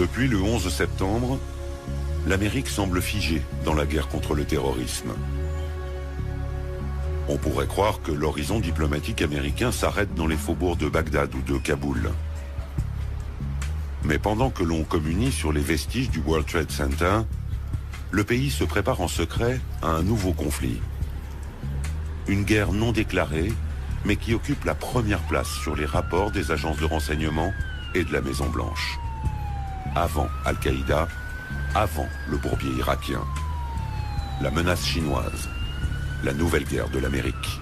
Depuis le 11 septembre, l'Amérique semble figée dans la guerre contre le terrorisme. On pourrait croire que l'horizon diplomatique américain s'arrête dans les faubourgs de Bagdad ou de Kaboul. Mais pendant que l'on communie sur les vestiges du World Trade Center, le pays se prépare en secret à un nouveau conflit. Une guerre non déclarée, mais qui occupe la première place sur les rapports des agences de renseignement et de la Maison-Blanche. Avant Al-Qaïda, avant le bourbier irakien. La menace chinoise, la nouvelle guerre de l'Amérique.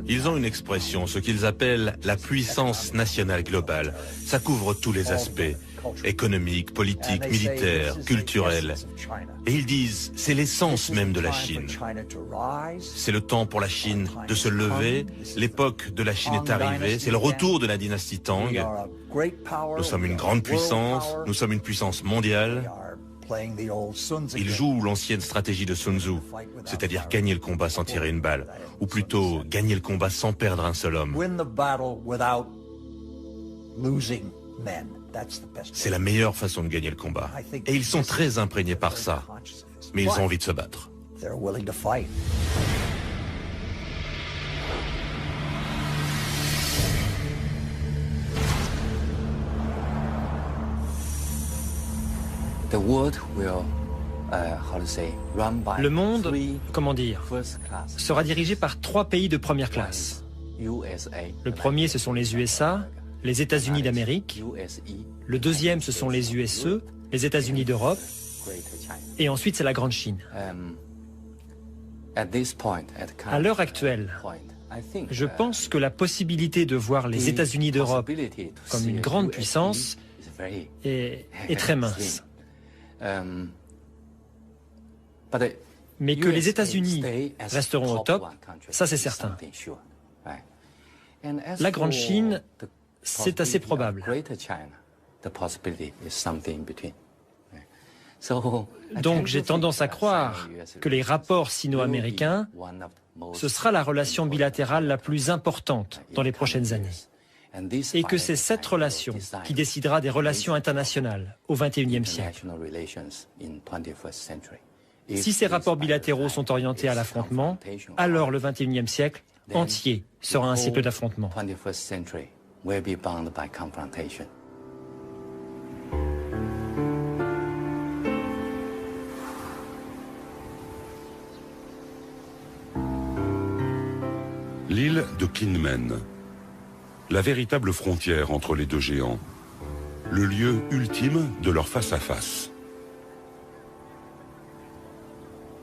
Ils ont une expression, ce qu'ils appellent la puissance nationale globale. Ça couvre tous les aspects, économiques, politiques, militaires, culturels. Et ils disent, c'est l'essence même de la Chine. C'est le temps pour la Chine de se lever, l'époque de la Chine est arrivée, c'est le retour de la dynastie Tang. Nous sommes une grande puissance, nous sommes une puissance mondiale. Ils jouent l'ancienne stratégie de Sun Tzu, c'est-à-dire gagner le combat sans tirer une balle, ou plutôt gagner le combat sans perdre un seul homme. C'est la meilleure façon de gagner le combat. Et ils sont très imprégnés par ça, mais ils ont envie de se battre. Le monde, comment dire, sera dirigé par 3 pays de première classe. Le premier, ce sont les USA, les États-Unis d'Amérique. Le deuxième, ce sont les USE, les États-Unis d'Europe. Et ensuite, c'est la Grande Chine. À l'heure actuelle, je pense que la possibilité de voir les États-Unis d'Europe comme une grande puissance est très mince. Mais que les États-Unis resteront au top, ça c'est certain. La Grande Chine, c'est assez probable. Donc j'ai tendance à croire que les rapports sino-américains, ce sera la relation bilatérale la plus importante dans les prochaines années. Et que c'est cette relation qui décidera des relations internationales au XXIe siècle. Si ces rapports bilatéraux sont orientés à l'affrontement, alors le XXIe siècle entier sera un siècle d'affrontement. L'île de Kinmen, la véritable frontière entre les deux géants, le lieu ultime de leur face-à-face.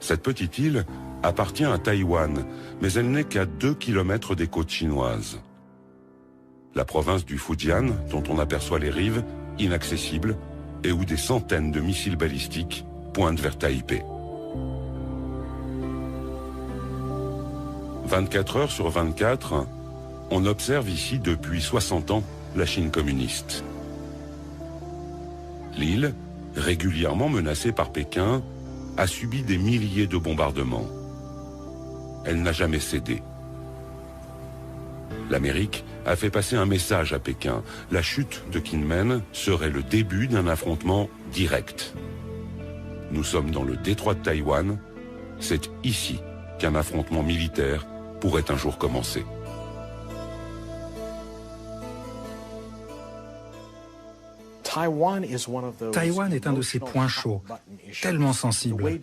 Cette petite île appartient à Taïwan, mais elle n'est qu'à 2 kilomètres des côtes chinoises. La province du Fujian, dont on aperçoit les rives, inaccessibles, et où des centaines de missiles balistiques pointent vers Taipei. 24 heures sur 24, on observe ici depuis 60 ans la Chine communiste. L'île, régulièrement menacée par Pékin, a subi des milliers de bombardements. Elle n'a jamais cédé. L'Amérique a fait passer un message à Pékin. La chute de Kinmen serait le début d'un affrontement direct. Nous sommes dans le détroit de Taïwan. C'est ici qu'un affrontement militaire pourrait un jour commencer. Taïwan est un de ces points chauds, tellement sensibles,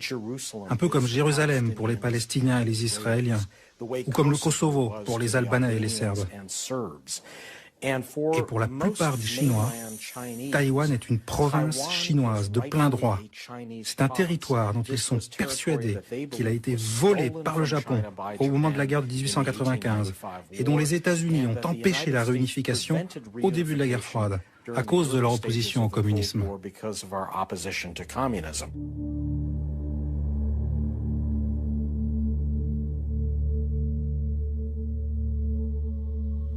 un peu comme Jérusalem pour les Palestiniens et les Israéliens, ou comme le Kosovo pour les Albanais et les Serbes. Et pour la plupart des Chinois, Taïwan est une province chinoise de plein droit. C'est un territoire dont ils sont persuadés qu'il a été volé par le Japon au moment de la guerre de 1895 et dont les États-Unis ont empêché la réunification au début de la guerre froide à cause de leur opposition au communisme.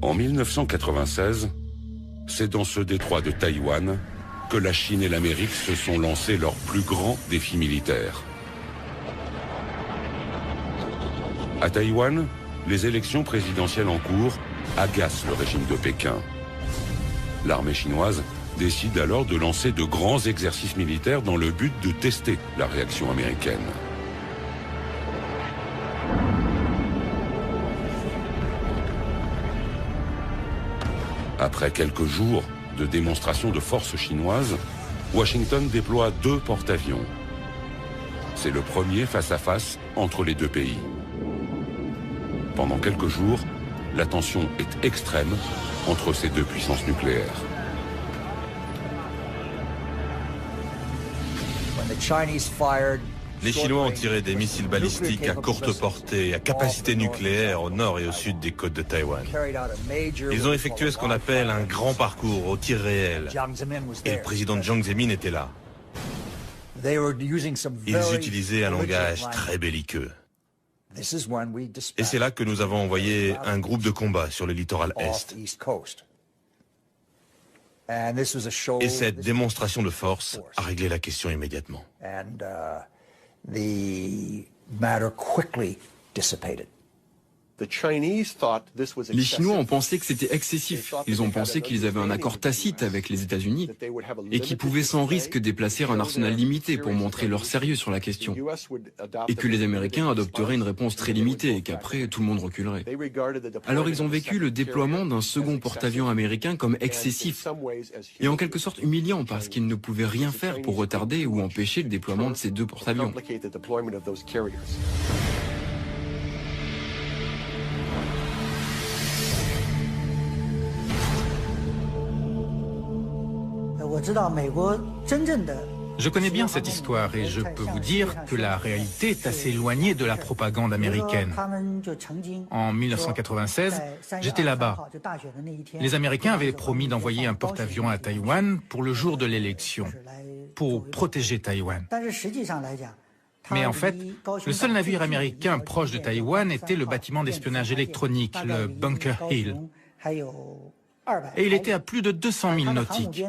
En 1996, c'est dans ce détroit de Taïwan que la Chine et l'Amérique se sont lancés leur plus grand défi militaire. À Taïwan, les élections présidentielles en cours agacent le régime de Pékin. L'armée chinoise décide alors de lancer de grands exercices militaires dans le but de tester la réaction américaine. Après quelques jours de démonstration de force chinoise, Washington déploie 2 porte-avions. C'est le premier face-à-face entre les deux pays. Pendant quelques jours, la tension est extrême entre ces deux puissances nucléaires. Les Chinois ont tiré des missiles balistiques à courte portée, à capacité nucléaire au nord et au sud des côtes de Taïwan. Ils ont effectué ce qu'on appelle un grand parcours au tir réel. Et le président Jiang Zemin était là. Ils utilisaient un langage très belliqueux. Et c'est là que nous avons envoyé un groupe de combat sur le littoral est. Et cette démonstration de force a réglé la question immédiatement. Les Chinois ont pensé que c'était excessif. Ils ont pensé qu'ils avaient un accord tacite avec les États-Unis et qu'ils pouvaient sans risque déplacer un arsenal limité pour montrer leur sérieux sur la question. Et que les Américains adopteraient une réponse très limitée et qu'après tout le monde reculerait. Alors ils ont vécu le déploiement d'un second porte-avions américain comme excessif et en quelque sorte humiliant parce qu'ils ne pouvaient rien faire pour retarder ou empêcher le déploiement de ces 2 porte-avions. Je connais bien cette histoire et je peux vous dire que la réalité est assez éloignée de la propagande américaine. En 1996, j'étais là-bas. Les Américains avaient promis d'envoyer un porte-avions à Taïwan pour le jour de l'élection, pour protéger Taïwan. Mais en fait, le seul navire américain proche de Taïwan était le bâtiment d'espionnage électronique, le Bunker Hill. Et il était à plus de 200 000 nautiques.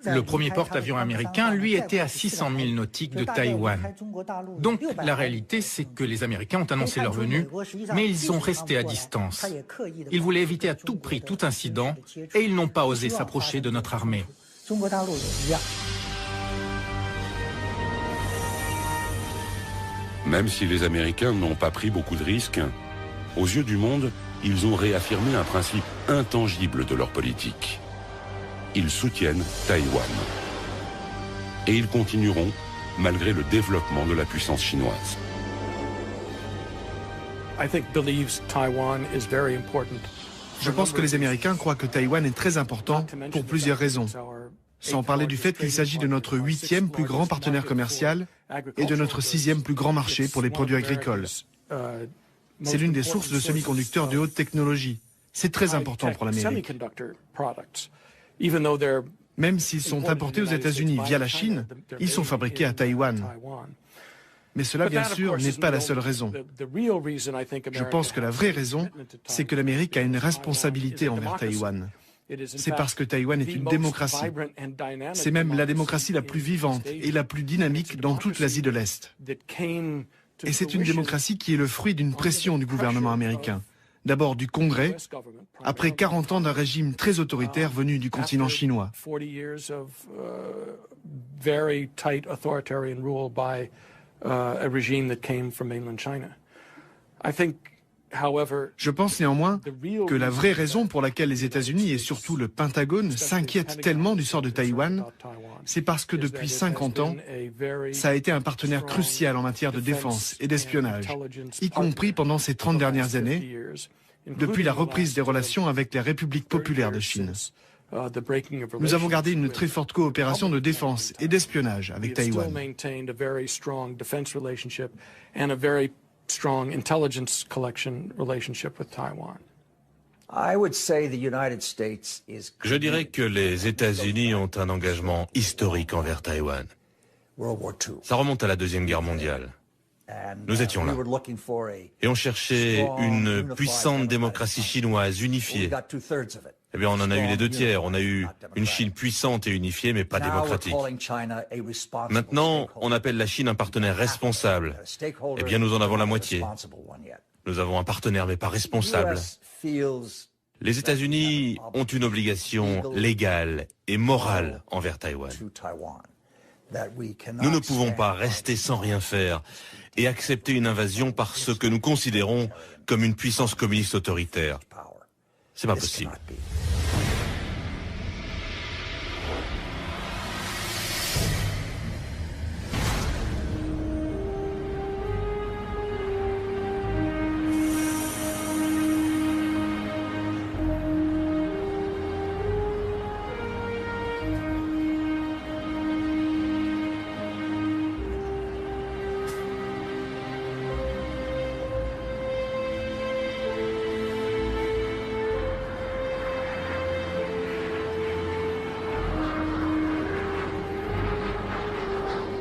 Le premier porte-avions américain, lui, était à 600 000 nautiques de Taïwan. Donc, la réalité, c'est que les Américains ont annoncé leur venue, mais ils sont restés à distance. Ils voulaient éviter à tout prix tout incident, et ils n'ont pas osé s'approcher de notre armée. Même si les Américains n'ont pas pris beaucoup de risques, aux yeux du monde, ils ont réaffirmé un principe intangible de leur politique. Ils soutiennent Taïwan. Et ils continueront malgré le développement de la puissance chinoise. Je pense que les Américains croient que Taïwan est très important pour plusieurs raisons. Sans parler du fait qu'il s'agit de notre 8e plus grand partenaire commercial et de notre 6e plus grand marché pour les produits agricoles. C'est l'une des sources de semi-conducteurs de haute technologie. C'est très important pour l'Amérique. Même s'ils sont importés aux États-Unis via la Chine, ils sont fabriqués à Taïwan. Mais cela, bien sûr, n'est pas la seule raison. Je pense que la vraie raison, c'est que l'Amérique a une responsabilité envers Taïwan. C'est parce que Taïwan est une démocratie. C'est même la démocratie la plus vivante et la plus dynamique dans toute l'Asie de l'Est. Et c'est une démocratie qui est le fruit d'une pression du gouvernement américain. D'abord du Congrès, après 40 ans d'un régime très autoritaire venu du continent chinois. Je pense néanmoins que la vraie raison pour laquelle les États-Unis et surtout le Pentagone s'inquiètent tellement du sort de Taïwan, c'est parce que depuis 50 ans, ça a été un partenaire crucial en matière de défense et d'espionnage, y compris pendant ces 30 dernières années, depuis la reprise des relations avec les républiques populaires de Chine. Nous avons gardé une très forte coopération de défense et d'espionnage avec Taïwan. Strong intelligence collection relationship with Taiwan. Je dirais que les États-Unis ont un engagement historique envers Taïwan. Ça remonte à la Deuxième Guerre mondiale. Nous étions là. Et on cherchait une puissante démocratie chinoise unifiée. Eh bien, on en a eu les 2/3. On a eu une Chine puissante et unifiée, mais pas démocratique. Maintenant, on appelle la Chine un partenaire responsable. Eh bien, nous en avons la moitié. Nous avons un partenaire, mais pas responsable. Les États-Unis ont une obligation légale et morale envers Taïwan. Nous ne pouvons pas rester sans rien faire et accepter une invasion par ce que nous considérons comme une puissance communiste autoritaire. C'est pas possible.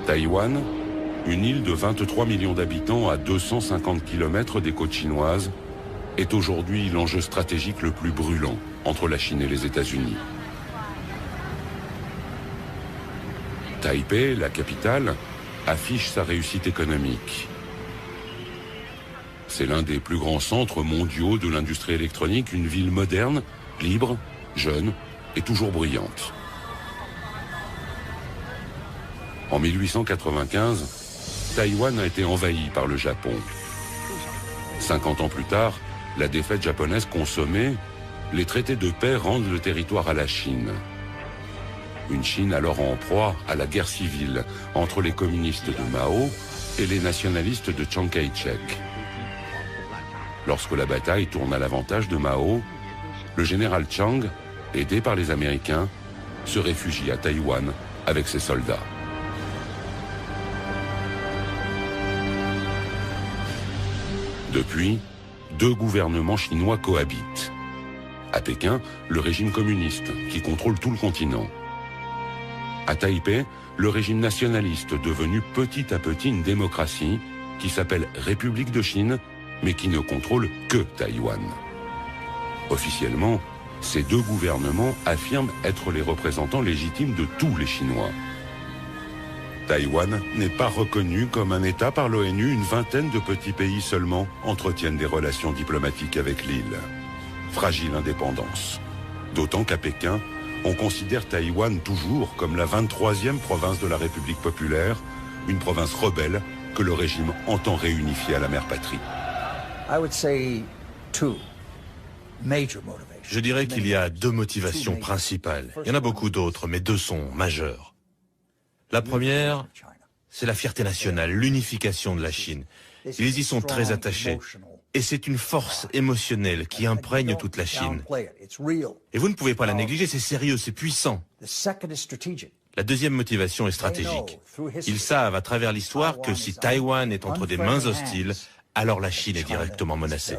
Taïwan, une île de 23 millions d'habitants à 250 km des côtes chinoises, est aujourd'hui l'enjeu stratégique le plus brûlant entre la Chine et les États-Unis. Taipei, la capitale, affiche sa réussite économique. C'est l'un des plus grands centres mondiaux de l'industrie électronique, une ville moderne, libre, jeune et toujours bruyante. En 1895, Taïwan a été envahi par le Japon. 50 ans plus tard, la défaite japonaise consommée, les traités de paix rendent le territoire à la Chine. Une Chine alors en proie à la guerre civile entre les communistes de Mao et les nationalistes de Chiang Kai-shek. Lorsque la bataille tourne à l'avantage de Mao, le général Chiang, aidé par les Américains, se réfugie à Taïwan avec ses soldats. Depuis, deux gouvernements chinois cohabitent. À Pékin, le régime communiste, qui contrôle tout le continent. À Taipei, le régime nationaliste, devenu petit à petit une démocratie, qui s'appelle République de Chine, mais qui ne contrôle que Taïwan. Officiellement, ces deux gouvernements affirment être les représentants légitimes de tous les Chinois. Taïwan n'est pas reconnu comme un État par l'ONU, une vingtaine de petits pays seulement entretiennent des relations diplomatiques avec l'île. Fragile indépendance. D'autant qu'à Pékin, on considère Taïwan toujours comme la 23e province de la République populaire, une province rebelle que le régime entend réunifier à la mère patrie. Je dirais qu'il y a deux motivations principales. Il y en a beaucoup d'autres, mais deux sont majeures. La première, c'est la fierté nationale, l'unification de la Chine. Ils y sont très attachés. Et c'est une force émotionnelle qui imprègne toute la Chine. Et vous ne pouvez pas la négliger, c'est sérieux, c'est puissant. La deuxième motivation est stratégique. Ils savent à travers l'histoire que si Taïwan est entre des mains hostiles, alors la Chine est directement menacée.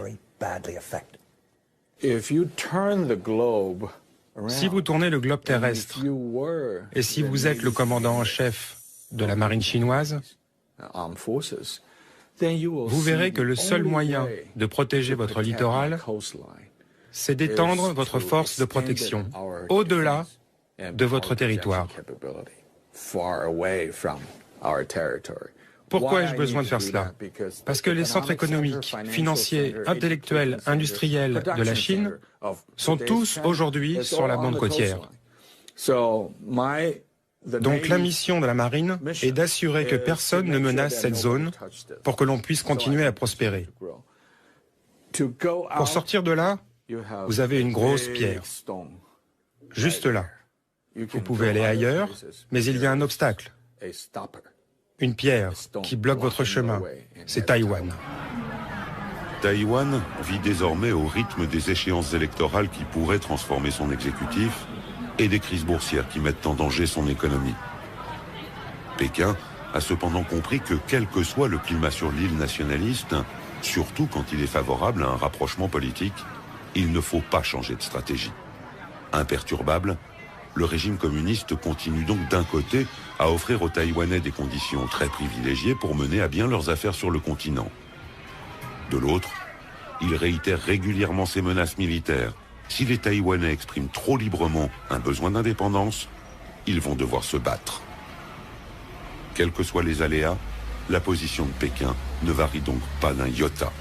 Si vous tournez le globe terrestre, et si vous êtes le commandant en chef de la marine chinoise, vous verrez que le seul moyen de protéger votre littoral, c'est d'étendre votre force de protection au-delà de votre territoire. Pourquoi ai-je besoin de faire cela? Parce que les centres économiques, financiers, intellectuels, industriels de la Chine sont tous aujourd'hui sur la bande côtière. Donc la mission de la marine est d'assurer que personne ne menace cette zone pour que l'on puisse continuer à prospérer. Pour sortir de là, vous avez une grosse pierre, juste là. Vous pouvez aller ailleurs, mais il y a un obstacle. Une pierre qui bloque votre chemin, c'est Taïwan. Taïwan vit désormais au rythme des échéances électorales qui pourraient transformer son exécutif et des crises boursières qui mettent en danger son économie. Pékin a cependant compris que quel que soit le climat sur l'île nationaliste, surtout quand il est favorable à un rapprochement politique, il ne faut pas changer de stratégie. Imperturbable, Le régime communiste continue donc d'un côté à offrir aux Taïwanais des conditions très privilégiées pour mener à bien leurs affaires sur le continent. De l'autre, il réitère régulièrement ses menaces militaires. Si les Taïwanais expriment trop librement un besoin d'indépendance, ils vont devoir se battre. Quels que soient les aléas, la position de Pékin ne varie donc pas d'un iota.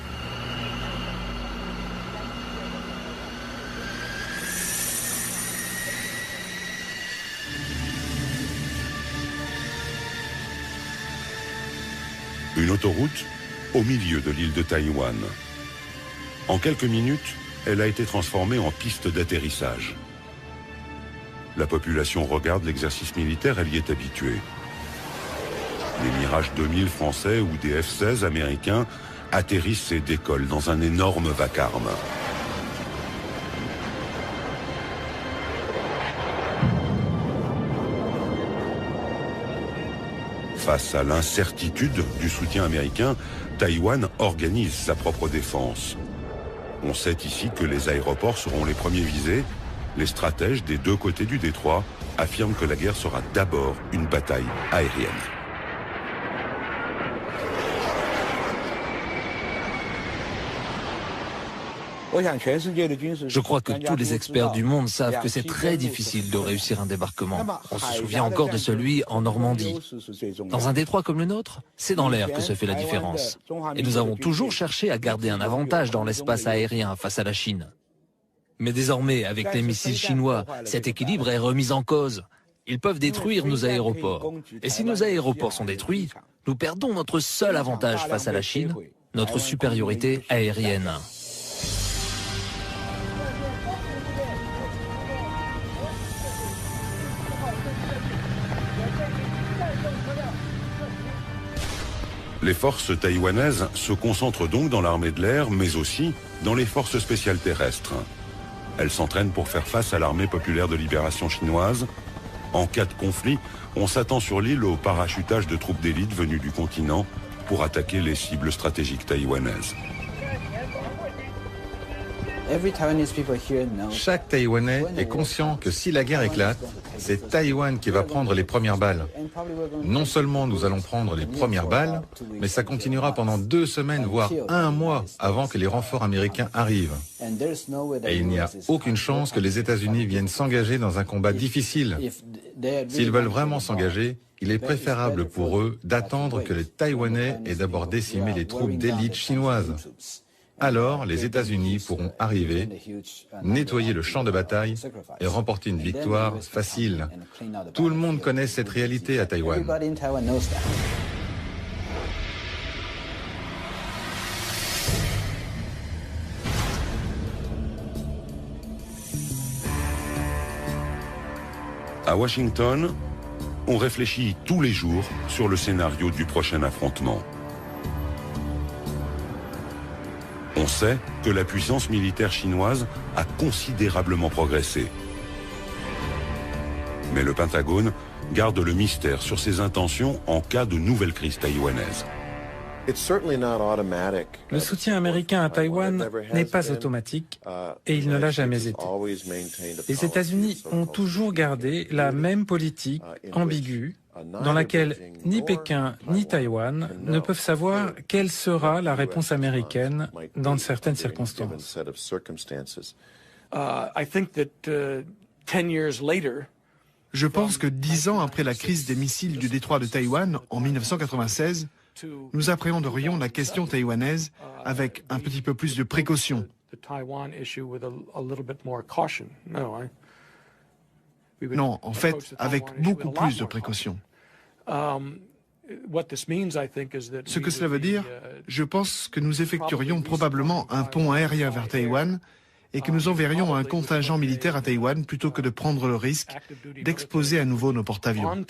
Une autoroute au milieu de l'île de Taïwan. En quelques minutes, elle a été transformée en piste d'atterrissage. La population regarde l'exercice militaire, elle y est habituée. Les Mirage 2000 français ou des F-16 américains atterrissent et décollent dans un énorme vacarme. Face à l'incertitude du soutien américain, Taïwan organise sa propre défense. On sait ici que les aéroports seront les premiers visés. Les stratèges des deux côtés du détroit affirment que la guerre sera d'abord une bataille aérienne. Je crois que tous les experts du monde savent que c'est très difficile de réussir un débarquement. On se souvient encore de celui en Normandie. Dans un détroit comme le nôtre, c'est dans l'air que se fait la différence. Et nous avons toujours cherché à garder un avantage dans l'espace aérien face à la Chine. Mais désormais, avec les missiles chinois, cet équilibre est remis en cause. Ils peuvent détruire nos aéroports. Et si nos aéroports sont détruits, nous perdons notre seul avantage face à la Chine, notre supériorité aérienne. Les forces taïwanaises se concentrent donc dans l'armée de l'air, mais aussi dans les forces spéciales terrestres. Elles s'entraînent pour faire face à l'armée populaire de libération chinoise. En cas de conflit, on s'attend sur l'île au parachutage de troupes d'élite venues du continent pour attaquer les cibles stratégiques taïwanaises. Chaque Taïwanais est conscient que si la guerre éclate, c'est Taïwan qui va prendre les premières balles. Non seulement nous allons prendre les premières balles, mais ça continuera pendant 2 semaines, voire 1 mois avant que les renforts américains arrivent. Et il n'y a aucune chance que les États-Unis viennent s'engager dans un combat difficile. S'ils veulent vraiment s'engager, il est préférable pour eux d'attendre que les Taïwanais aient d'abord décimé les troupes d'élite chinoises. Alors, les États-Unis pourront arriver, nettoyer le champ de bataille et remporter une victoire facile. Tout le monde connaît cette réalité à Taïwan. À Washington, on réfléchit tous les jours sur le scénario du prochain affrontement. On sait que la puissance militaire chinoise a considérablement progressé. Mais le Pentagone garde le mystère sur ses intentions en cas de nouvelle crise taïwanaise. Le soutien américain à Taïwan n'est pas automatique et il ne l'a jamais été. Les États-Unis ont toujours gardé la même politique ambiguë dans laquelle ni Pékin ni Taïwan ne peuvent savoir quelle sera la réponse américaine dans certaines circonstances. Je pense que 10 ans après la crise des missiles du détroit de Taïwan en 1996, nous appréhenderions la question taïwanaise avec un petit peu plus de précaution. Non, en fait, avec beaucoup plus de précaution. Ce que cela veut dire, je pense que nous effectuerions probablement un pont aérien vers Taïwan et que nous enverrions un contingent militaire à Taïwan plutôt que de prendre le risque d'exposer à nouveau nos porte-avions.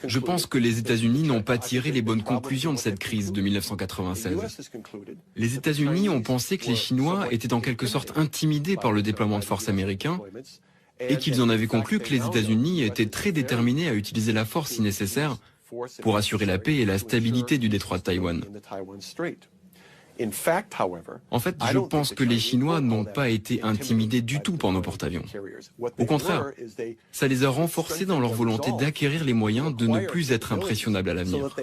Je pense que les États-Unis n'ont pas tiré les bonnes conclusions de cette crise de 1996. Les États-Unis ont pensé que les Chinois étaient en quelque sorte intimidés par le déploiement de forces américains et qu'ils en avaient conclu que les États-Unis étaient très déterminés à utiliser la force si nécessaire pour assurer la paix et la stabilité du détroit de Taïwan. En fait, je pense que les Chinois n'ont pas été intimidés du tout par nos porte-avions. Au contraire, ça les a renforcés dans leur volonté d'acquérir les moyens de ne plus être impressionnables à l'avenir.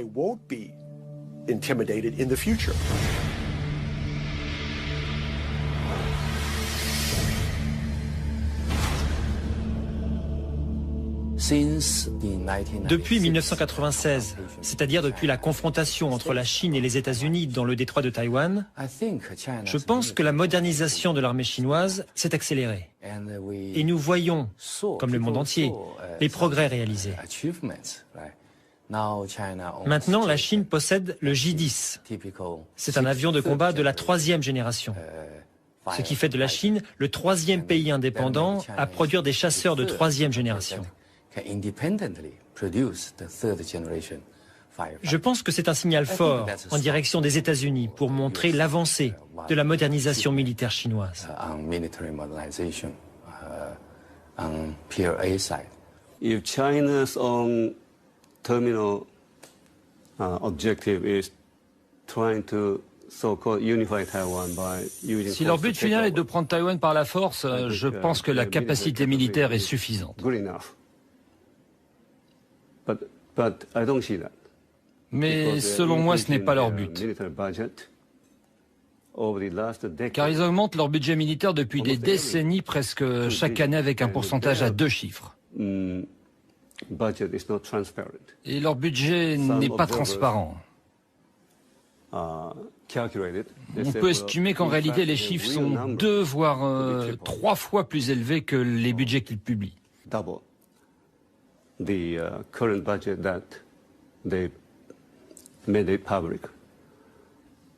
Depuis 1996, c'est-à-dire depuis la confrontation entre la Chine et les États-Unis dans le détroit de Taïwan, je pense que la modernisation de l'armée chinoise s'est accélérée. Et nous voyons, comme le monde entier, les progrès réalisés. Maintenant, la Chine possède le J-10. C'est un avion de combat de la 3e génération. Ce qui fait de la Chine le 3e pays indépendant à produire des chasseurs de 3e génération. Je pense que c'est un signal fort en direction des États-Unis pour montrer l'avancée de la modernisation militaire chinoise. If China's own terminal objective is trying to so-called unify Taiwan by using Si leur but final est de prendre Taïwan par la force, je pense que la capacité militaire est suffisante. But I don't see that. Mais selon moi, ce n'est pas leur but. Car ils augmentent leur budget militaire depuis des décennies, presque chaque année avec un pourcentage à 2 chiffres. Et leur budget n'est pas transparent. On peut estimer qu'en réalité, les chiffres sont 2 voire 3 fois plus élevés que les budgets qu'ils publient. The current budget that they made it public.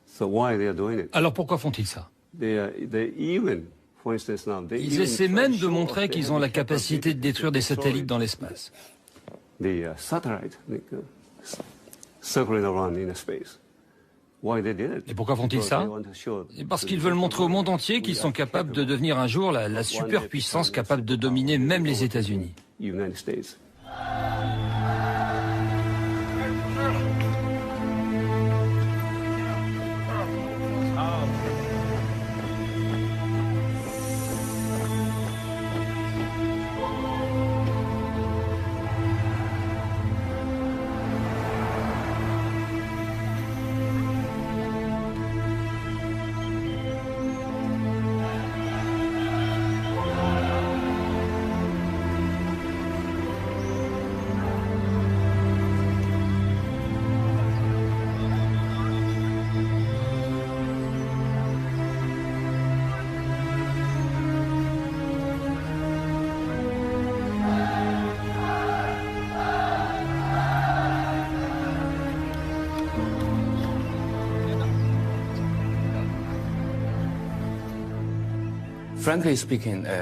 So why they are doing it? Alors pourquoi font-ils ça? Ils essaient même de montrer qu'ils ont la capacité de détruire des satellites dans l'espace. The satellite circling around in space. Why they did it? Et pourquoi font-ils ça? Parce qu'ils veulent montrer au monde entier qu'ils sont capables de devenir un jour la superpuissance capable de dominer même les États-Unis. United States.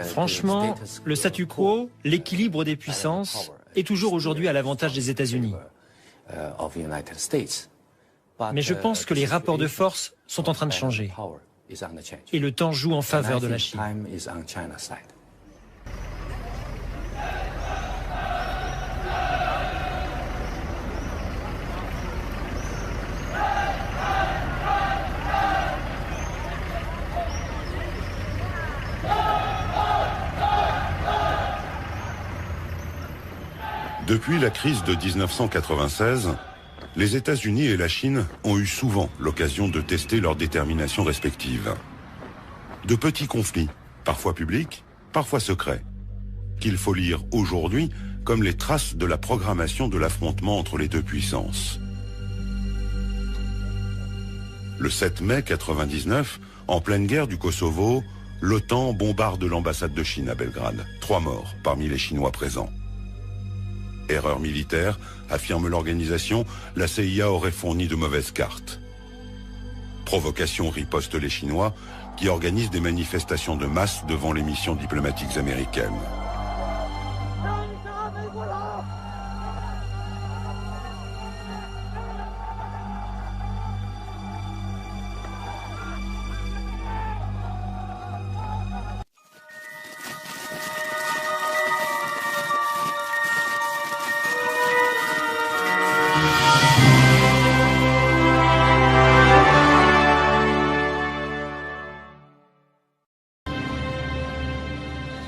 Franchement, le statu quo, l'équilibre des puissances, est toujours aujourd'hui à l'avantage des États-Unis. Mais je pense que les rapports de force sont en train de changer. Et le temps joue en faveur de la Chine. Depuis la crise de 1996, les États-Unis et la Chine ont eu souvent l'occasion de tester leur détermination respective. De petits conflits, parfois publics, parfois secrets, qu'il faut lire aujourd'hui comme les traces de la programmation de l'affrontement entre les deux puissances. Le 7 mai 1999, en pleine guerre du Kosovo, l'OTAN bombarde l'ambassade de Chine à Belgrade. 3 morts parmi les Chinois présents. Erreur militaire, affirme l'organisation, la CIA aurait fourni de mauvaises cartes. Provocation riposte les Chinois, qui organisent des manifestations de masse devant les missions diplomatiques américaines.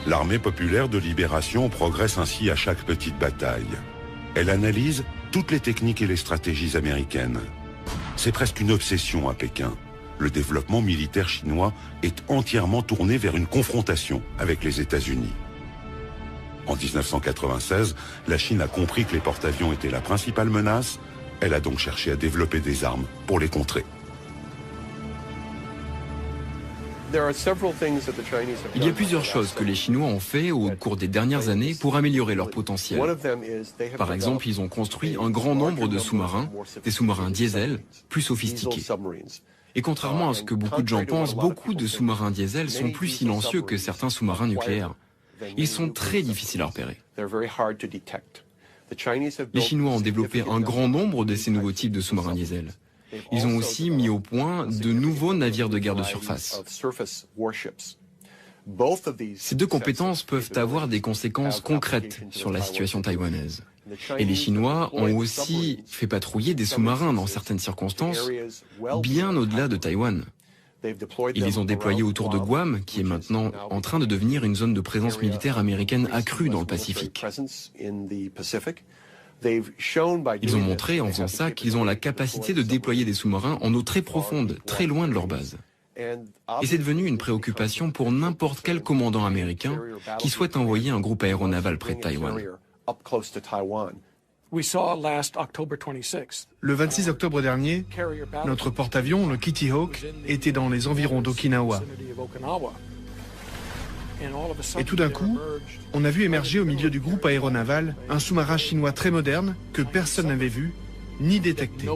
L'armée populaire de libération progresse ainsi à chaque petite bataille. Elle analyse toutes les techniques et les stratégies américaines. C'est presque une obsession à Pékin. Le développement militaire chinois est entièrement tourné vers une confrontation avec les États-Unis. En 1996, la Chine a compris que les porte-avions étaient la principale menace. Elle a donc cherché à développer des armes pour les contrer. Il y a plusieurs choses que les Chinois ont fait au cours des dernières années pour améliorer leur potentiel. Par exemple, ils ont construit un grand nombre de sous-marins, des sous-marins diesel, plus sophistiqués. Et contrairement à ce que beaucoup de gens pensent, beaucoup de sous-marins diesel sont plus silencieux que certains sous-marins nucléaires. Ils sont très difficiles à repérer. Les Chinois ont développé un grand nombre de ces nouveaux types de sous-marins diesel. Ils ont aussi mis au point de nouveaux navires de guerre de surface. Ces deux compétences peuvent avoir des conséquences concrètes sur la situation taïwanaise. Et les Chinois ont aussi fait patrouiller des sous-marins dans certaines circonstances, bien au-delà de Taïwan. Ils les ont déployés autour de Guam, qui est maintenant en train de devenir une zone de présence militaire américaine accrue dans le Pacifique. Ils ont montré en faisant ça qu'ils ont la capacité de déployer des sous-marins en eau très profonde, très loin de leur base. Et c'est devenu une préoccupation pour n'importe quel commandant américain qui souhaite envoyer un groupe aéronaval près de Taïwan. Le 26 octobre dernier, notre porte-avions, le Kitty Hawk, était dans les environs d'Okinawa. Et tout d'un coup, on a vu émerger au milieu du groupe aéronaval un sous-marin chinois très moderne que personne n'avait vu ni détecté.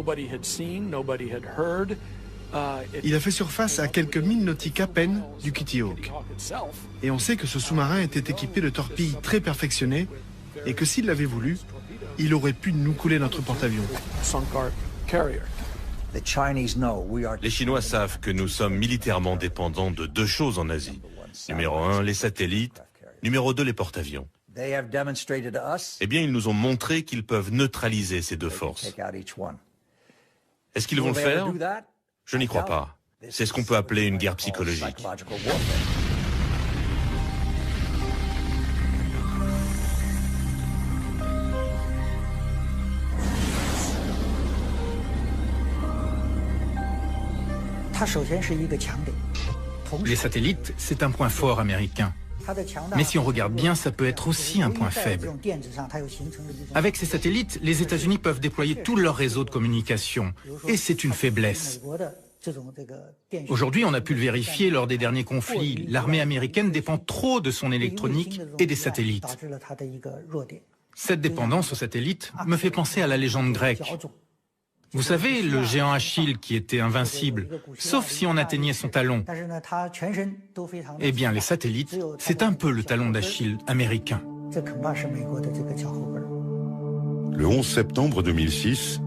Il a fait surface à quelques milles nautiques à peine du Kitty Hawk. Et on sait que ce sous-marin était équipé de torpilles très perfectionnées et que s'il l'avait voulu, il aurait pu nous couler notre porte-avions. Les Chinois savent que nous sommes militairement dépendants de deux choses en Asie. Numéro 1, les satellites. Numéro 2, les porte-avions. Eh bien, ils nous ont montré qu'ils peuvent neutraliser ces deux forces. Est-ce qu'ils vont le faire? Je n'y crois pas. C'est ce qu'on peut appeler une guerre psychologique. Les satellites, c'est un point fort américain. Mais si on regarde bien, ça peut être aussi un point faible. Avec ces satellites, les États-Unis peuvent déployer tout leur réseau de communication. Et c'est une faiblesse. Aujourd'hui, on a pu le vérifier lors des derniers conflits. L'armée américaine dépend trop de son électronique et des satellites. Cette dépendance aux satellites me fait penser à la légende grecque. Vous savez, le géant Achille qui était invincible, sauf si on atteignait son talon. Eh bien, les satellites, c'est un peu le talon d'Achille américain. Le 11 septembre 2006,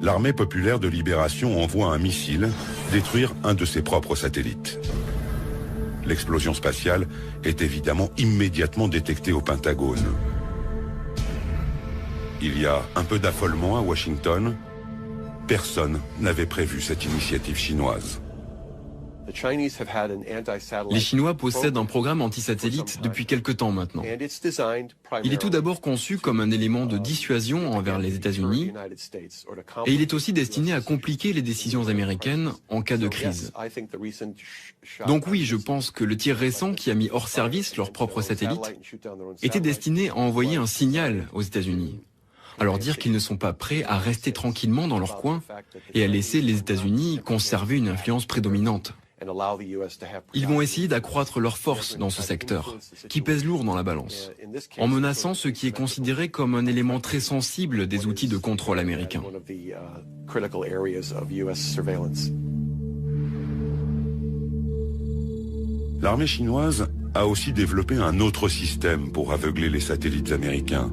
l'armée populaire de libération envoie un missile détruire un de ses propres satellites. L'explosion spatiale est évidemment immédiatement détectée au Pentagone. Il y a un peu d'affolement à Washington. Personne n'avait prévu cette initiative chinoise. Les Chinois possèdent un programme anti-satellite depuis quelque temps maintenant. Il est tout d'abord conçu comme un élément de dissuasion envers les États-Unis et il est aussi destiné à compliquer les décisions américaines en cas de crise. Donc oui, je pense que le tir récent qui a mis hors service leur propre satellite était destiné à envoyer un signal aux États-Unis. À leur dire qu'ils ne sont pas prêts à rester tranquillement dans leur coin et à laisser les États-Unis conserver une influence prédominante. Ils vont essayer d'accroître leur force dans ce secteur, qui pèse lourd dans la balance, en menaçant ce qui est considéré comme un élément très sensible des outils de contrôle américains. L'armée chinoise a aussi développé un autre système pour aveugler les satellites américains.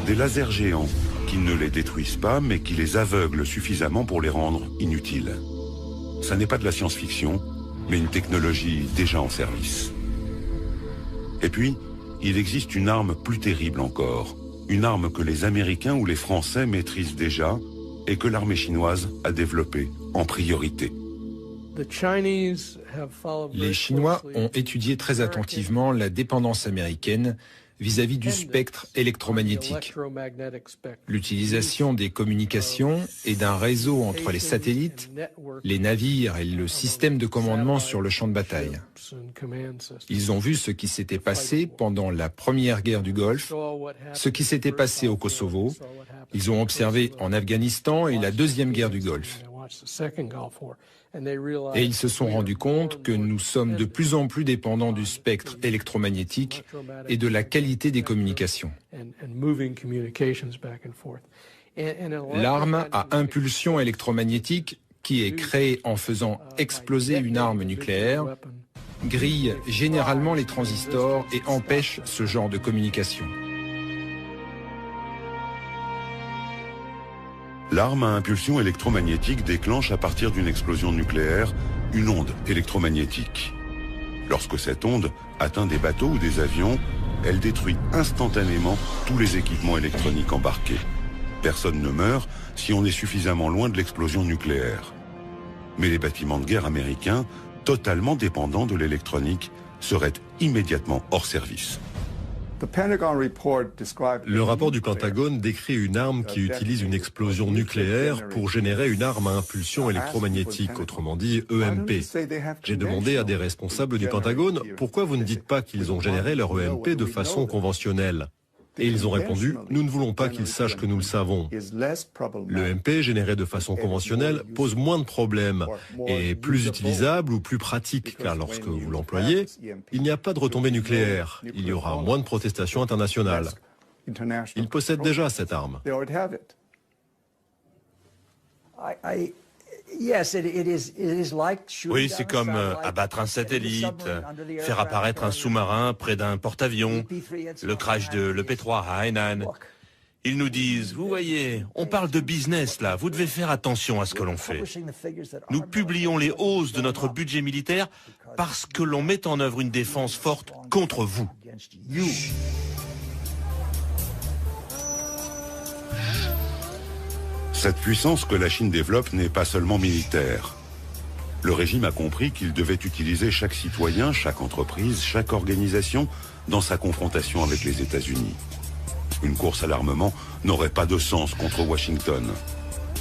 Des lasers géants qui ne les détruisent pas, mais qui les aveuglent suffisamment pour les rendre inutiles. Ça n'est pas de la science-fiction, mais une technologie déjà en service. Et puis, il existe une arme plus terrible encore, une arme que les Américains ou les Français maîtrisent déjà et que l'armée chinoise a développée en priorité. Les Chinois ont étudié très attentivement la dépendance américaine vis-à-vis du spectre électromagnétique. L'utilisation des communications et d'un réseau entre les satellites, les navires et le système de commandement sur le champ de bataille. Ils ont vu ce qui s'était passé pendant la première guerre du Golfe, ce qui s'était passé au Kosovo. Ils ont observé en Afghanistan et la deuxième guerre du Golfe. Et ils se sont rendus compte que nous sommes de plus en plus dépendants du spectre électromagnétique et de la qualité des communications. L'arme à impulsion électromagnétique, qui est créée en faisant exploser une arme nucléaire, grille généralement les transistors et empêche ce genre de communication. L'arme à impulsion électromagnétique déclenche à partir d'une explosion nucléaire une onde électromagnétique. Lorsque cette onde atteint des bateaux ou des avions, elle détruit instantanément tous les équipements électroniques embarqués. Personne ne meurt si on est suffisamment loin de l'explosion nucléaire. Mais les bâtiments de guerre américains, totalement dépendants de l'électronique, seraient immédiatement hors service. Le rapport du Pentagone décrit une arme qui utilise une explosion nucléaire pour générer une arme à impulsion électromagnétique, autrement dit EMP. J'ai demandé à des responsables du Pentagone pourquoi vous ne dites pas qu'ils ont généré leur EMP de façon conventionnelle. Et ils ont répondu, nous ne voulons pas qu'ils sachent que nous le savons. L'EMP généré de façon conventionnelle pose moins de problèmes et est plus utilisable ou plus pratique, car lorsque vous l'employez, il n'y a pas de retombée nucléaire. Il y aura moins de protestations internationales. Ils possèdent déjà cette arme. Oui, c'est comme abattre un satellite, faire apparaître un sous-marin près d'un porte-avions, le crash de l'EP3 à Hainan. Ils nous disent, vous voyez, on parle de business là, vous devez faire attention à ce que l'on fait. Nous publions les hausses de notre budget militaire parce que l'on met en œuvre une défense forte contre vous. Cette puissance que la Chine développe n'est pas seulement militaire. Le régime a compris qu'il devait utiliser chaque citoyen, chaque entreprise, chaque organisation dans sa confrontation avec les États-Unis. Une course à l'armement n'aurait pas de sens contre Washington.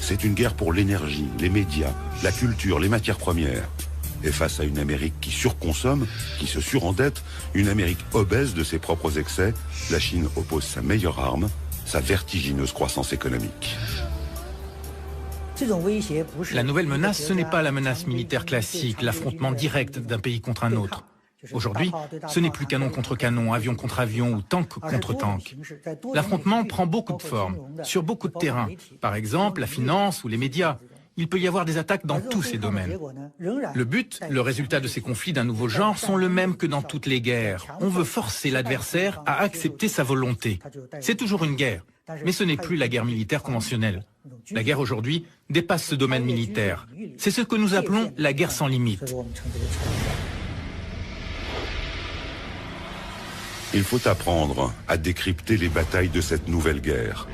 C'est une guerre pour l'énergie, les médias, la culture, les matières premières. Et face à une Amérique qui surconsomme, qui se surendette, une Amérique obèse de ses propres excès, la Chine oppose sa meilleure arme, sa vertigineuse croissance économique. La nouvelle menace, ce n'est pas la menace militaire classique, l'affrontement direct d'un pays contre un autre. Aujourd'hui, ce n'est plus canon contre canon, avion contre avion ou tank contre tank. L'affrontement prend beaucoup de formes, sur beaucoup de terrains. Par exemple, la finance ou les médias. Il peut y avoir des attaques dans tous ces domaines. Le but, le résultat de ces conflits d'un nouveau genre sont le même que dans toutes les guerres. On veut forcer l'adversaire à accepter sa volonté. C'est toujours une guerre, mais ce n'est plus la guerre militaire conventionnelle. La guerre aujourd'hui dépasse ce domaine militaire. C'est ce que nous appelons la guerre sans limite. Il faut apprendre à décrypter les batailles de cette nouvelle guerre.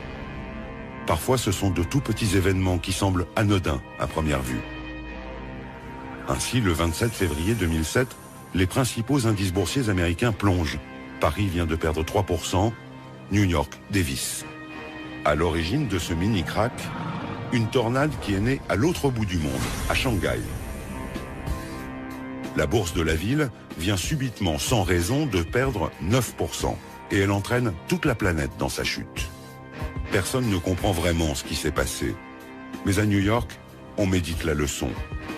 Parfois, ce sont de tout petits événements qui semblent anodins à première vue. Ainsi, le 27 février 2007, les principaux indices boursiers américains plongent. Paris vient de perdre 3%, New York dévisse. À l'origine de ce mini-crack, une tornade qui est née à l'autre bout du monde, à Shanghai. La bourse de la ville vient subitement, sans raison, de perdre 9%. Et elle entraîne toute la planète dans sa chute. Personne ne comprend vraiment ce qui s'est passé. Mais à New York, on médite la leçon.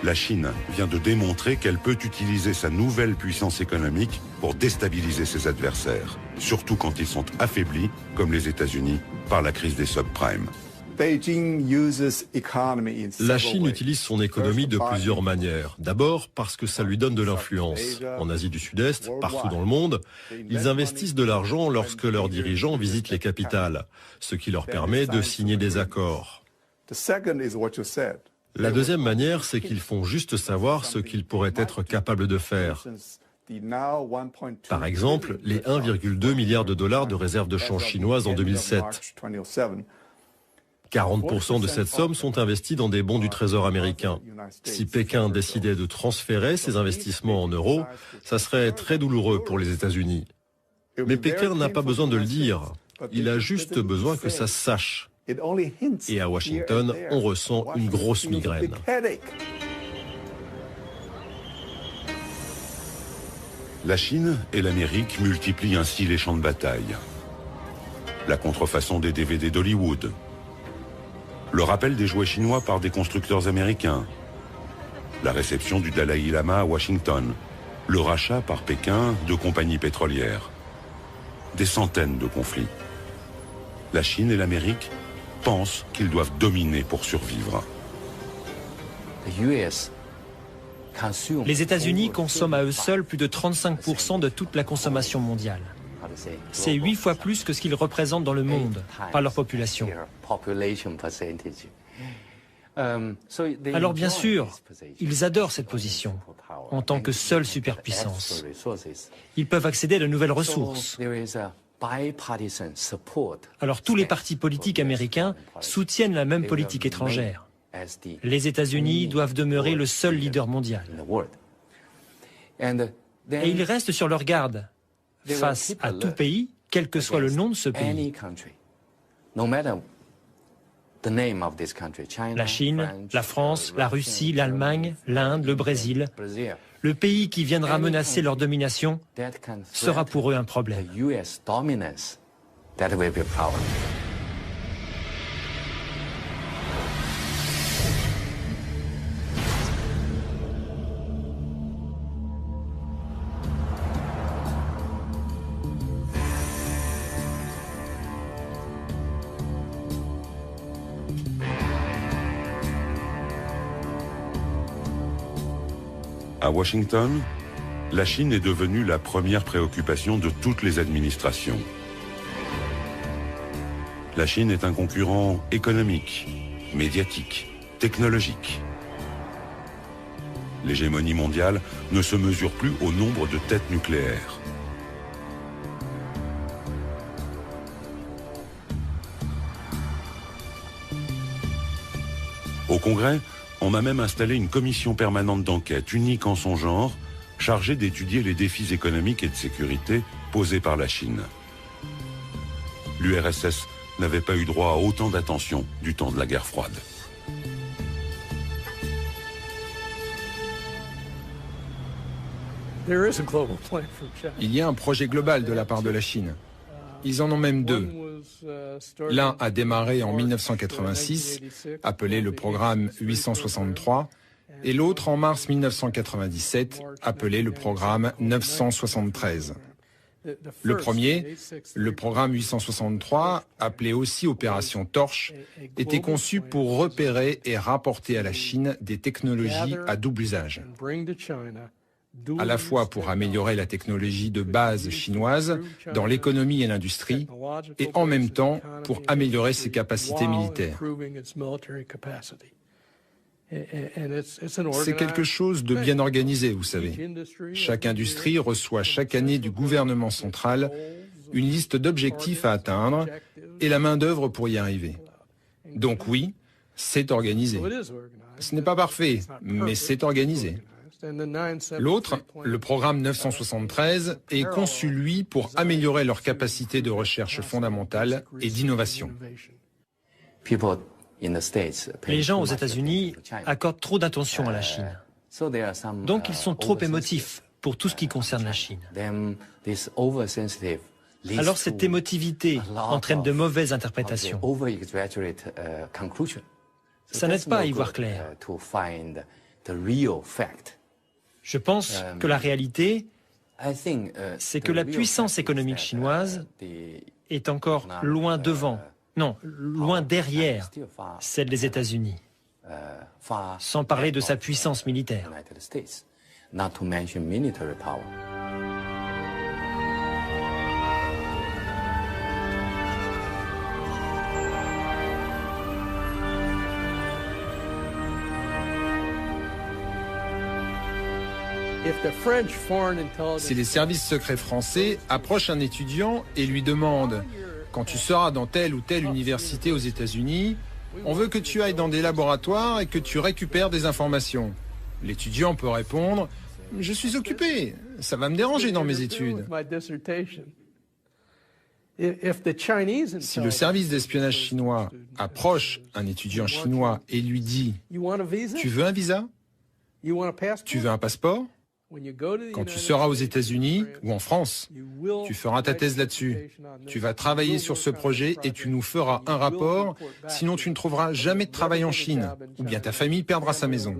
La Chine vient de démontrer qu'elle peut utiliser sa nouvelle puissance économique pour déstabiliser ses adversaires, surtout quand ils sont affaiblis, comme les États-Unis, par la crise des subprimes. La Chine utilise son économie de plusieurs manières. D'abord parce que ça lui donne de l'influence. En Asie du Sud-Est, partout dans le monde, ils investissent de l'argent lorsque leurs dirigeants visitent les capitales, ce qui leur permet de signer des accords. La deuxième manière, c'est qu'ils font juste savoir ce qu'ils pourraient être capables de faire. Par exemple, les 1,2 milliard de dollars de réserves de change chinoises en 2007. 40% de cette somme sont investis dans des bons du Trésor américain. Si Pékin décidait de transférer ces investissements en euros, ça serait très douloureux pour les États-Unis. Mais Pékin n'a pas besoin de le dire. Il a juste besoin que ça se sache. Et à Washington, on ressent une grosse migraine. La Chine et l'Amérique multiplient ainsi les champs de bataille. La contrefaçon des DVD d'Hollywood, le rappel des jouets chinois par des constructeurs américains, la réception du Dalai Lama à Washington, le rachat par Pékin de compagnies pétrolières. Des centaines de conflits. La Chine et l'Amérique pensent qu'ils doivent dominer pour survivre. Les États-Unis consomment à eux seuls plus de 35% de toute la consommation mondiale. C'est 8 fois plus que ce qu'ils représentent dans le monde par leur population. Alors bien sûr, ils adorent cette position en tant que seule superpuissance. Ils peuvent accéder à de nouvelles ressources. Alors tous les partis politiques américains soutiennent la même politique étrangère. Les États-Unis doivent demeurer le seul leader mondial. Et ils restent sur leur garde face à tout pays, quel que soit le nom de ce pays. La Chine, la France, la Russie, l'Allemagne, l'Inde, le Brésil. Le pays qui viendra menacer leur domination sera pour eux un problème. À Washington, la Chine est devenue la première préoccupation de toutes les administrations. La Chine est un concurrent économique, médiatique, technologique. L'hégémonie mondiale ne se mesure plus au nombre de têtes nucléaires. Au Congrès, on a même installé une commission permanente d'enquête, unique en son genre, chargée d'étudier les défis économiques et de sécurité posés par la Chine. L'URSS n'avait pas eu droit à autant d'attention du temps de la guerre froide. Il y a un projet global de la part de la Chine. Ils en ont même deux. L'un a démarré en 1986, appelé le programme 863, et l'autre en mars 1997, appelé le programme 973. Le premier, le programme 863, appelé aussi Opération Torche, était conçu pour repérer et rapporter à la Chine des technologies à double usage. À la fois pour améliorer la technologie de base chinoise dans l'économie et l'industrie, et en même temps pour améliorer ses capacités militaires. C'est quelque chose de bien organisé, vous savez. Chaque industrie reçoit chaque année du gouvernement central une liste d'objectifs à atteindre et la main-d'œuvre pour y arriver. Donc oui, c'est organisé. Ce n'est pas parfait, mais c'est organisé. L'autre, le programme 973, est conçu, lui, pour améliorer leurs capacités de recherche fondamentale et d'innovation. Les gens aux États-Unis accordent trop d'attention à la Chine. Donc ils sont trop émotifs pour tout ce qui concerne la Chine. Alors cette émotivité entraîne de mauvaises interprétations. Ça n'aide pas à y voir clair. Je pense que la réalité, c'est que la puissance économique chinoise est encore loin devant, non, loin derrière celle des États-Unis, sans parler de sa puissance militaire. Si les services secrets français approchent un étudiant et lui demandent « Quand tu seras dans telle ou telle université aux États-Unis, On veut que tu ailles dans des laboratoires et que tu récupères des informations. L'étudiant peut répondre « Je suis occupé, ça va me déranger dans mes études ». Si le service d'espionnage chinois approche un étudiant chinois et lui dit « Tu veux un visa ? Tu veux un passeport ? Quand tu seras aux États-Unis ou en France, tu feras ta thèse là-dessus. Tu vas travailler sur ce projet et tu nous feras un rapport, sinon tu ne trouveras jamais de travail en Chine, ou bien ta famille perdra sa maison. »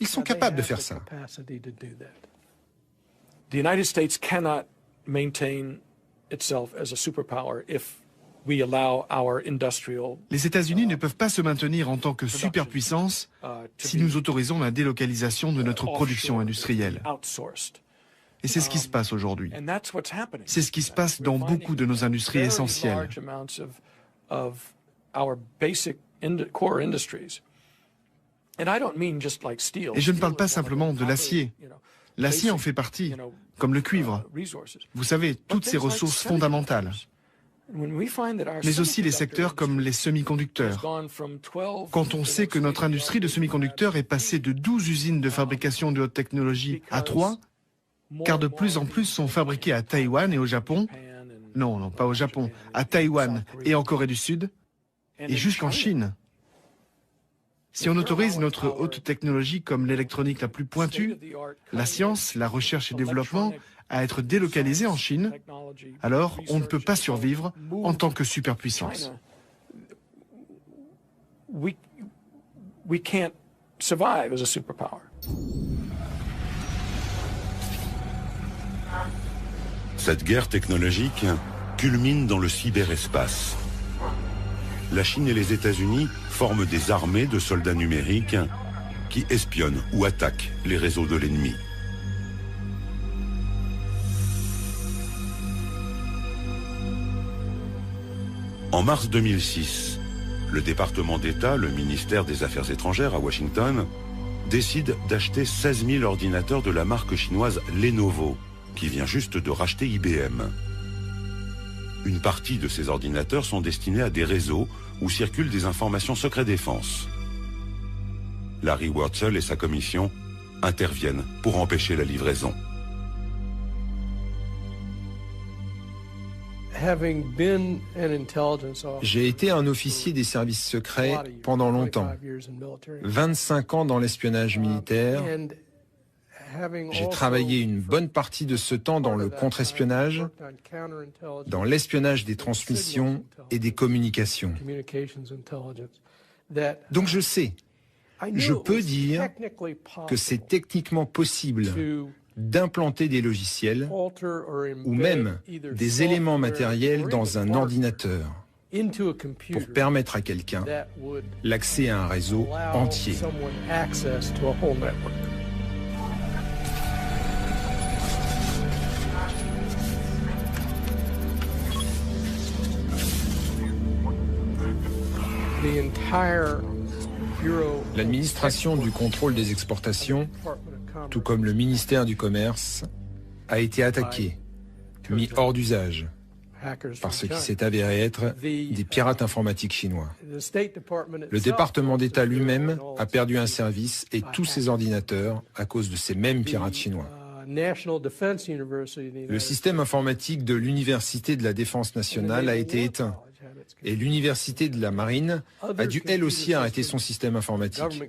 Ils sont capables de faire ça. The United States cannot maintain itself as a superpower if we allow our industrial. Les États-Unis ne peuvent pas se maintenir en tant que superpuissance si nous autorisons la délocalisation de notre production industrielle. Et c'est ce qui se passe aujourd'hui. C'est ce qui se passe dans beaucoup de nos industries essentielles. Et je ne parle pas simplement de l'acier. L'acier en fait partie, comme le cuivre. Vous savez, toutes ces ressources fondamentales. Mais aussi les secteurs comme les semi-conducteurs. Quand on sait que notre industrie de semi-conducteurs est passée de 12 usines de fabrication de haute technologie à 3, car de plus en plus sont fabriquées à Taïwan et au Japon, non, pas au Japon, à Taïwan et en Corée du Sud, et jusqu'en Chine. Si on autorise notre haute technologie comme l'électronique la plus pointue, la science, la recherche et développement à être délocalisée en Chine, alors on ne peut pas survivre en tant que superpuissance. We can't survive as a superpower. Cette guerre technologique culmine dans le cyberespace. La Chine et les États-Unis forment des armées de soldats numériques qui espionnent ou attaquent les réseaux de l'ennemi. En mars 2006, le département d'État, le ministère des Affaires étrangères à Washington, décide d'acheter 16 000 ordinateurs de la marque chinoise Lenovo, qui vient juste de racheter IBM. Une partie de ces ordinateurs sont destinés à des réseaux où circulent des informations secret défense. Larry Wurtzel et sa commission interviennent pour empêcher la livraison. J'ai été un officier des services secrets pendant longtemps, 25 ans dans l'espionnage militaire. J'ai travaillé une bonne partie de ce temps dans le contre-espionnage, dans l'espionnage des transmissions et des communications. Donc je sais, je peux dire que c'est techniquement possible d'implanter des logiciels ou même des éléments matériels dans un ordinateur pour permettre à quelqu'un l'accès à un réseau entier. L'administration du contrôle des exportations, tout comme le ministère du Commerce, a été attaquée, mis hors d'usage, par ce qui s'est avéré être des pirates informatiques chinois. Le département d'État lui-même a perdu un service et tous ses ordinateurs à cause de ces mêmes pirates chinois. Le système informatique de l'Université de la Défense nationale a été éteint. Et l'Université de la Marine a dû elle aussi arrêter son système informatique.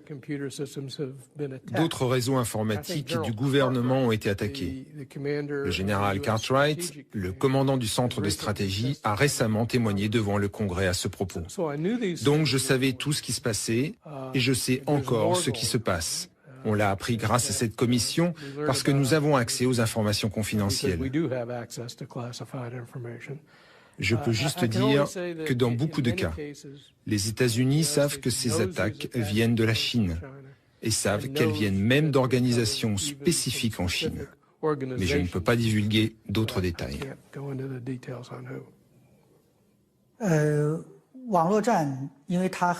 D'autres réseaux informatiques du gouvernement ont été attaqués. Le général Cartwright, le commandant du centre de stratégie, a récemment témoigné devant le Congrès à ce propos. Donc je savais tout ce qui se passait et je sais encore ce qui se passe. On l'a appris grâce à cette commission parce que nous avons accès aux informations confidentielles. Je peux juste dire que dans beaucoup de cas, les États-Unis savent que ces attaques viennent de la Chine et savent qu'elles viennent même d'organisations spécifiques en Chine. Mais je ne peux pas divulguer d'autres détails.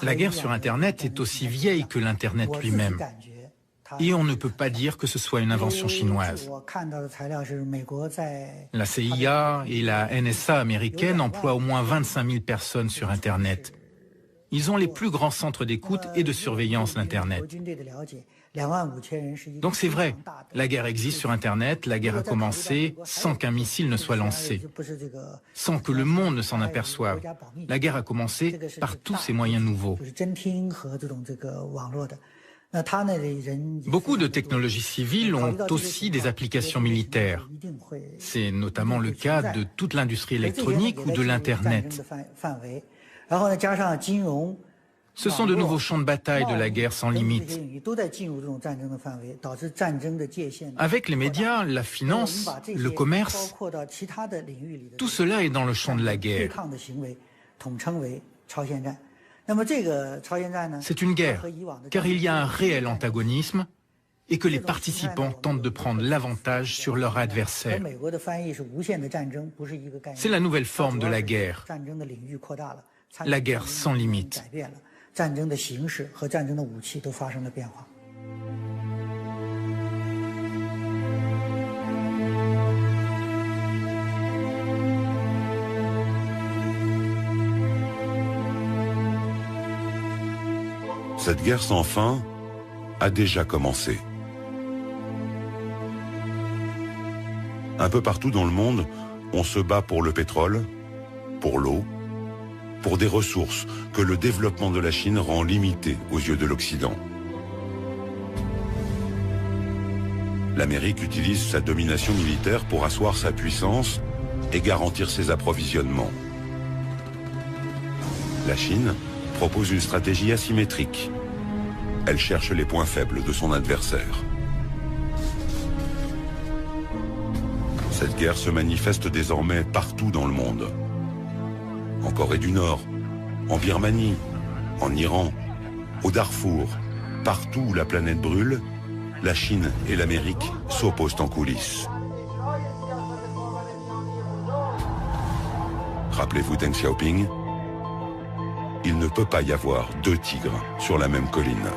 La guerre sur Internet est aussi vieille que l'Internet lui-même. Et on ne peut pas dire que ce soit une invention chinoise. La CIA et la NSA américaine emploient au moins 25 000 personnes sur Internet. Ils ont les plus grands centres d'écoute et de surveillance d'Internet. Donc c'est vrai, la guerre existe sur Internet, la guerre a commencé sans qu'un missile ne soit lancé, sans que le monde ne s'en aperçoive. La guerre a commencé par tous ces moyens nouveaux. Beaucoup de technologies civiles ont aussi des applications militaires. C'est notamment le cas de toute l'industrie électronique ou de l'Internet. Ce sont de nouveaux champs de bataille de la guerre sans limite. Avec les médias, la finance, le commerce, tout cela est dans le champ de la guerre. C'est une guerre, car il y a un réel antagonisme et que les participants tentent de prendre l'avantage sur leur adversaire. C'est la nouvelle forme de la guerre sans limite. Cette guerre sans fin a déjà commencé. Un peu partout dans le monde, on se bat pour le pétrole, pour l'eau, pour des ressources que le développement de la Chine rend limitées aux yeux de l'Occident. L'Amérique utilise sa domination militaire pour asseoir sa puissance et garantir ses approvisionnements. La Chine propose une stratégie asymétrique. Elle cherche les points faibles de son adversaire. Cette guerre se manifeste désormais partout dans le monde. En Corée du Nord, en Birmanie, en Iran, au Darfour, partout où la planète brûle, la Chine et l'Amérique s'opposent en coulisses. Rappelez-vous Deng Xiaoping, il ne peut pas y avoir deux tigres sur la même colline.